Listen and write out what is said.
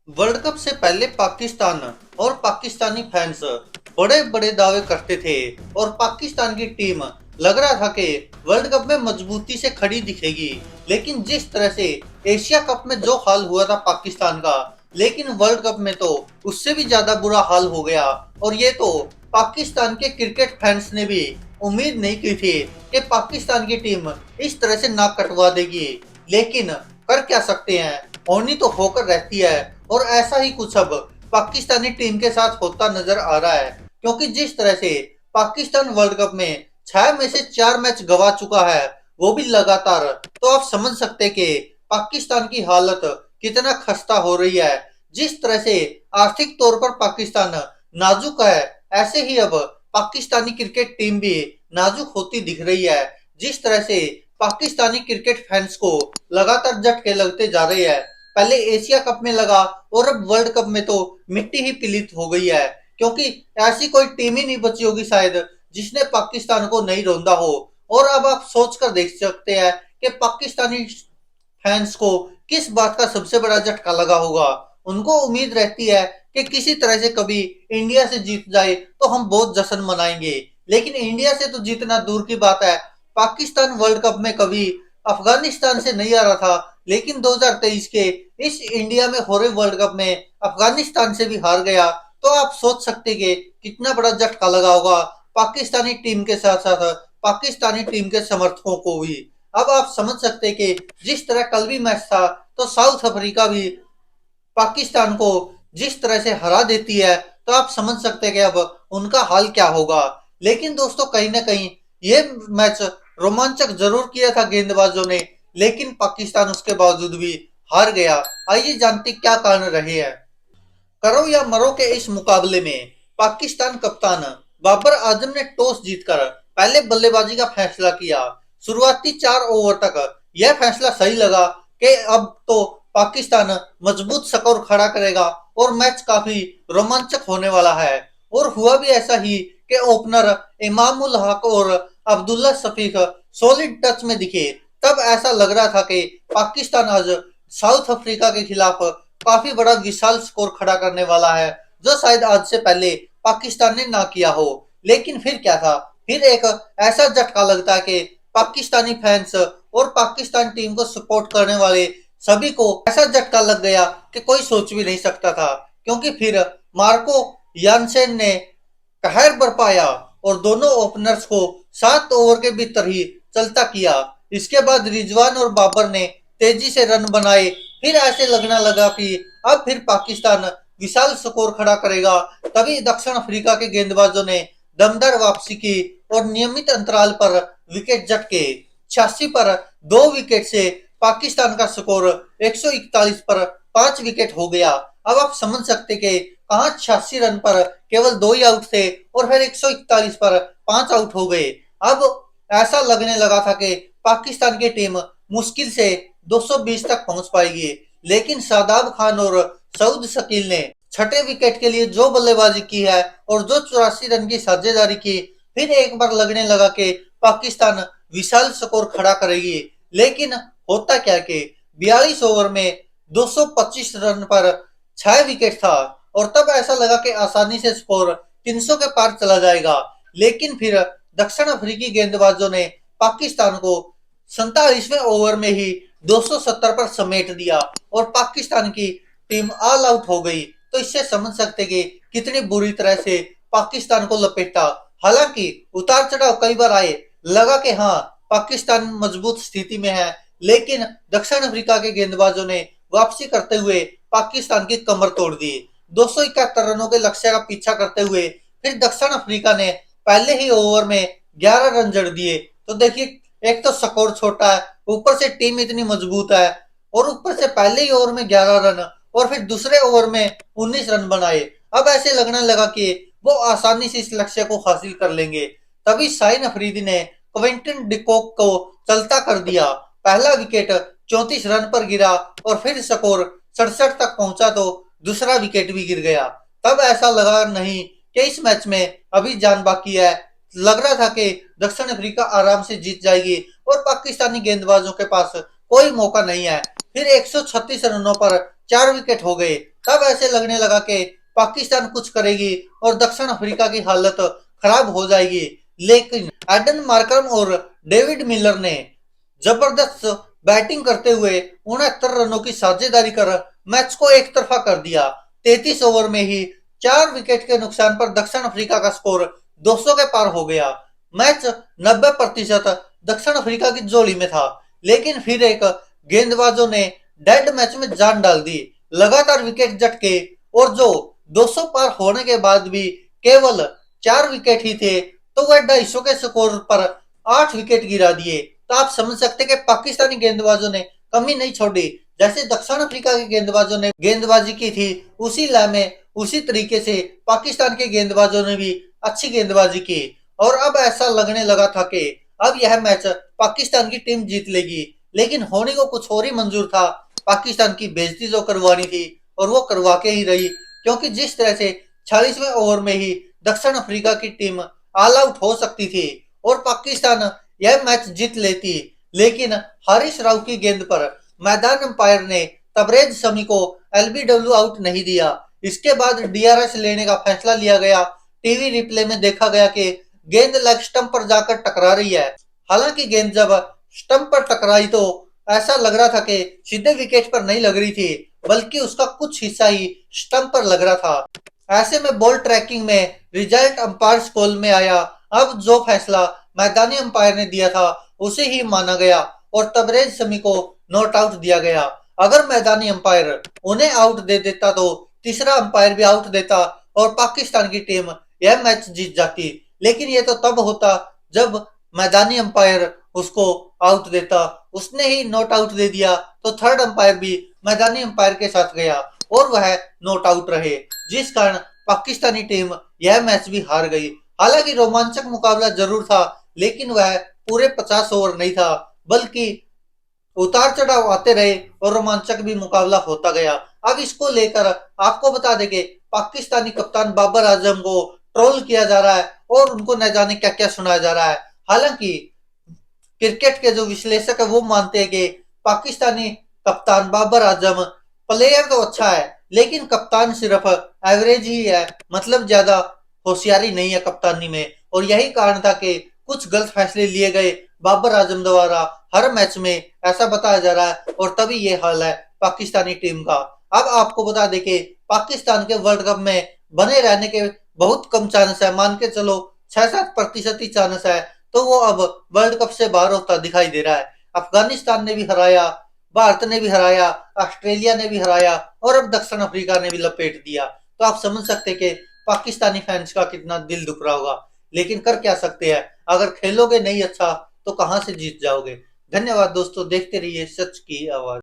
World cup से पहले पाकिस्तान और पाकिस्तानी फैंस बड़े बड़े दावे करते थे और पाकिस्तान की टीम लग रहा था कि वर्ल्ड कप में मजबूती से खड़ी दिखेगी। लेकिन जिस तरह से एशिया कप में जो हाल हुआ था पाकिस्तान का, लेकिन वर्ल्ड कप में तो उससे भी ज्यादा बुरा हाल हो गया। और ये तो पाकिस्तान के क्रिकेट फैंस ने भी उम्मीद नहीं की थी कि पाकिस्तान की टीम इस तरह से नाक कटवा देगी। लेकिन कर क्या सकते हैं, होनी तो होकर रहती है। और ऐसा ही कुछ अब पाकिस्तानी टीम के साथ होता नजर आ रहा है, क्योंकि जिस तरह से पाकिस्तान वर्ल्ड कप में 6 में से 4 मैच गवा चुका है, वो भी लगातार, तो आप समझ सकते कि पाकिस्तान की हालत कितना खस्ता हो रही है। जिस तरह से आर्थिक तौर पर पाकिस्तान नाजुक है, ऐसे ही अब पाकिस्तानी क्रिकेट टीम भी नाजुक होती दिख रही है। जिस तरह से पाकिस्तानी क्रिकेट फैंस को लगातार झटके लगते जा रहे हैं, पहले एशिया कप में लगा और अब वर्ल्ड कप में तो मिट्टी ही पलीत हो गई है। क्योंकि ऐसी कोई टीम ही नहीं बची होगी शायद जिसने पाकिस्तान को नहीं रौंदा हो। और अब आप सोच कर देख सकते हैं कि पाकिस्तानी फैंस को किस बात का सबसे बड़ा झटका लगा होगा। उनको उम्मीद रहती है कि किसी तरह से कभी इंडिया से जीत जाए तो हम बहुत जश्न मनाएंगे। लेकिन इंडिया से तो जीतना दूर की बात है, पाकिस्तान वर्ल्ड कप में कभी अफगानिस्तान से नहीं आ रहा था, लेकिन 2023 के इस इंडिया में हो रहे वर्ल्ड कप में अफगानिस्तान से भी हार गया। तो आप सोच सकते कि कितना बड़ा झटका लगा होगा पाकिस्तानी टीम के साथ साथ पाकिस्तानी टीम के समर्थकों को भी। अब आप समझ सकते कि जिस तरह कल भी मैच था, तो साउथ अफ्रीका भी पाकिस्तान को जिस तरह से हरा देती है, तो आप समझ सकते हैं कि अब उनका हाल क्या होगा। लेकिन दोस्तों, कहीं ना कहीं ये मैच रोमांचक जरूर किया था गेंदबाजों ने, लेकिन पाकिस्तान उसके बावजूद भी हार गया। आइए जानते क्या कारण रहे हैं। करो या मरो के इस मुकाबले में पाकिस्तान कप्तान बाबर आजम ने टॉस जीतकर पहले बल्लेबाजी का फैसला किया। शुरुआती 4 ओवर तक यह फैसला सही लगा कि अब तो पाकिस्तान मजबूत स्कोर खड़ा करेगा और मैच काफी रोमांचक होने वाला है। और हुआ भी ऐसा ही कि ओपनर इमामुल हक और अब्दुल्ला शफीक सॉलिड टच में दिखे। तब ऐसा लग रहा था कि पाकिस्तान आज साउथ अफ्रीका के खिलाफ काफी बड़ा विशाल स्कोर खड़ा करने वाला है, जो शायद आज से पहले पाकिस्तान ने ना किया हो। लेकिन फिर क्या था, फिर एक ऐसा झटका लगता है कि पाकिस्तानी फैंस और पाकिस्तान टीम को सपोर्ट करने वाले सभी को ऐसा झटका लग गया कि कोई सोच भी नहीं सकता था। क्योंकि फिर मार्को यानसेन ने कहर बरपाया और दोनों ओपनर्स को 7 ओवर के भीतर ही चलता किया। इसके बाद रिजवान और बाबर ने तेजी से रन बनाए। फिर ऐसे लगने लगा कि अब फिर पाकिस्तान विशाल स्कोर खड़ा करेगा। तभी दक्षिण अफ्रीका के गेंदबाजों ने दमदार वापसी की और नियमित अंतराल पर विकेट झटके। 86 पर 2 विकेट से पाकिस्तान का स्कोर 141 पर 5 विकेट हो गया। अब आप समझ सकते कि कहां 86 रन पर केवल 2 ही आउट थे और फिर 141 पर 5 आउट हो गए। अब ऐसा लगने लगा था कि पाकिस्तान की टीम मुश्किल से 220 तक पहुंच पाएगी। लेकिन शादाब खान और सऊद शकील ने छठे विकेट के लिए जो बल्लेबाजी की है और जो 84 रन की साझेदारी की, फिर एक बार लगने लगा कि पाकिस्तान विशाल स्कोर खड़ा करेगी। लेकिन होता क्या कि 42 ओवर में 225 रन पर 6 विकेट था और तब ऐसा लगा कि आसानी से स्कोर 300 के पार चला जाएगा। लेकिन फिर दक्षिण अफ्रीकी गेंदबाजों ने पाकिस्तान को 47वें ओवर में ही 270 पर समेट दिया और पाकिस्तान की टीम ऑल आउट हो गई। तो इससे समझ सकते कि कितनी बुरी तरह से पाकिस्तान को लपेटा। हालांकि उतार चढ़ाव कई बार आए, लगा कि हाँ पाकिस्तान मजबूत स्थिति में है, लेकिन दक्षिण अफ्रीका के गेंदबाजों ने वापसी करते हुए पाकिस्तान की कमर तोड़ दी। 271 रनों के लक्ष्य का पीछा करते हुए फिर दक्षिण अफ्रीका ने पहले ही ओवर में 11 रन जड़ दिए। तो देखिए, एक तो स्कोर छोटा है, ऊपर से टीम इतनी मजबूत है, और ऊपर से पहले ही ओवर में 11 रन और फिर दूसरे ओवर में 19 रन बनाए। अब ऐसे लगने लगा कि वो आसानी से इस लक्ष्य को हासिल कर लेंगे। तभी शाहीन अफरीदी ने क्विंटन डिकॉक को चलता कर दिया। पहला विकेट 34 रन पर गिरा और फिर स्कोर 67 तक पहुंचा तो दूसरा विकेट भी गिर गया। तब ऐसा लगा नहीं कि इस मैच में अभी जान बाकी है। लग रहा था कि दक्षिण अफ्रीका आराम से जीत जाएगी और पाकिस्तानी गेंदबाजों के पास कोई मौका नहीं है। फिर 136 रनों पर 4 विकेट हो गए। तब ऐसे लगने लगा कि पाकिस्तान कुछ करेगी और दक्षिण अफ्रीका की हालत खराब हो जाएगी। लेकिन एडन मार्करम और डेविड मिलर ने जबरदस्त बैटिंग करते हुए 69 रनों की साझेदारी कर मैच को एक तरफा कर दिया। 33 ओवर में ही 4 विकेट के नुकसान पर दक्षिण अफ्रीका का स्कोर 200 के पार हो गया। मैच 90% दक्षिण अफ्रीका की जोड़ी में था, लेकिन फिर एक गेंदबाजों ने डेड मैच में जान डाल दी। लगातार विकेट झटके और जो 200 पार होने के बाद भी केवल 4 विकेट ही थे, तो वह 250 के स्कोर पर 8 विकेट गिरा दिए। तो आप समझ सकते कि पाकिस्तानी गेंदबाजों ने कमी नहीं छोड़ी। जैसे दक्षिण अफ्रीका के गेंदबाजों ने गेंदबाजी की थी, उसी लय में उसी तरीके से पाकिस्तान के गेंदबाजों ने भी अच्छी गेंदबाजी की। और अब ऐसा लगने लगा था कि अब यह मैच पाकिस्तान की टीम जीत लेगी, लेकिन होने को कुछ और ही मंजूर था। पाकिस्तान की बेइज्जती जो करवानी थी और वो करवा के ही रही, क्योंकि जिस तरह से 40वें ओवर में ही दक्षिण अफ्रीका की टीम ऑल आउट हो सकती थी और पाकिस्तान यह मैच जीत लेती, लेकिन हारिस राव की गेंद पर मैदान अंपायर ने तबरेज शमी को एलबीडब्ल्यू आउट नहीं दिया। इसके बाद डीआरएस लेने का फैसला लिया गया। टीवी रिप्ले में देखा गया कि गेंद लेग स्टंप पर जाकर टकरा रही है। हालांकि गेंद जब स्टंप पर टकराई तो ऐसा लग रहा था कि सीधे विकेट पर नहीं लग रही थी, बल्कि उसका कुछ हिस्सा ही स्टंप पर लग रहा था। ऐसे में बॉल ट्रैकिंग में रिजल्ट अंपायर कॉल में आया। अब जो फैसला मैदानी अंपायर ने दिया था उसे ही माना गया और तबरेज शमी को नॉट आउट दिया गया। अगर मैदानी अंपायर उन्हें आउट दे देता तो तीसरा अंपायर भी आउट देता और पाकिस्तान की टीम यह मैच जीत जाती। लेकिन यह तो तब होता जब मैदानी अंपायर उसको आउट देता। उसने ही नॉट आउट दे दिया तो थर्ड अंपायर भी मैदानी अंपायर के साथ गया और वह नॉट आउट रहे, जिस कारण पाकिस्तानी टीम यह मैच भी हार गई। हालांकि रोमांचक मुकाबला जरूर था, लेकिन वह पूरे 50 ओवर नहीं था, बल्कि उतार चढ़ाव आते रहे और रोमांचक भी मुकाबला होता गया। अब इसको लेकर आपको बता दें कि पाकिस्तानी कप्तान बाबर आजम को ट्रोल किया जा रहा है और उनको न जाने क्या क्या सुनाया जा रहा है। हालांकि क्रिकेट के जो विश्लेषक है वो मानते हैं कि पाकिस्तानी कप्तान बाबर आजम प्लेयर तो अच्छा है, लेकिन कप्तान सिर्फ एवरेज ही है, मतलब ज्यादा होशियारी नहीं है कप्तानी में। और यही कारण था कि कुछ गलत फैसले लिए गए बाबर आजम द्वारा हर मैच में, ऐसा बताया जा रहा है। और तभी ये हाल है पाकिस्तानी टीम का। अब आपको बता दें कि पाकिस्तान के वर्ल्ड कप में बने रहने के बहुत कम चांस है, मान के चलो 6-7% ही चांस है। तो वो अब वर्ल्ड कप से बाहर होता दिखाई दे रहा है। अफगानिस्तान ने भी हराया, भारत ने भी हराया, ऑस्ट्रेलिया ने भी हराया और अब दक्षिण अफ्रीका ने भी लपेट दिया। तो आप समझ सकते कि पाकिस्तानी फैंस का कितना दिल दुख रहा होगा। लेकिन कर क्या सकते हैं, अगर खेलोगे नहीं अच्छा तो कहां से जीत जाओगे। धन्यवाद दोस्तों, देखते रहिए सच की आवाज।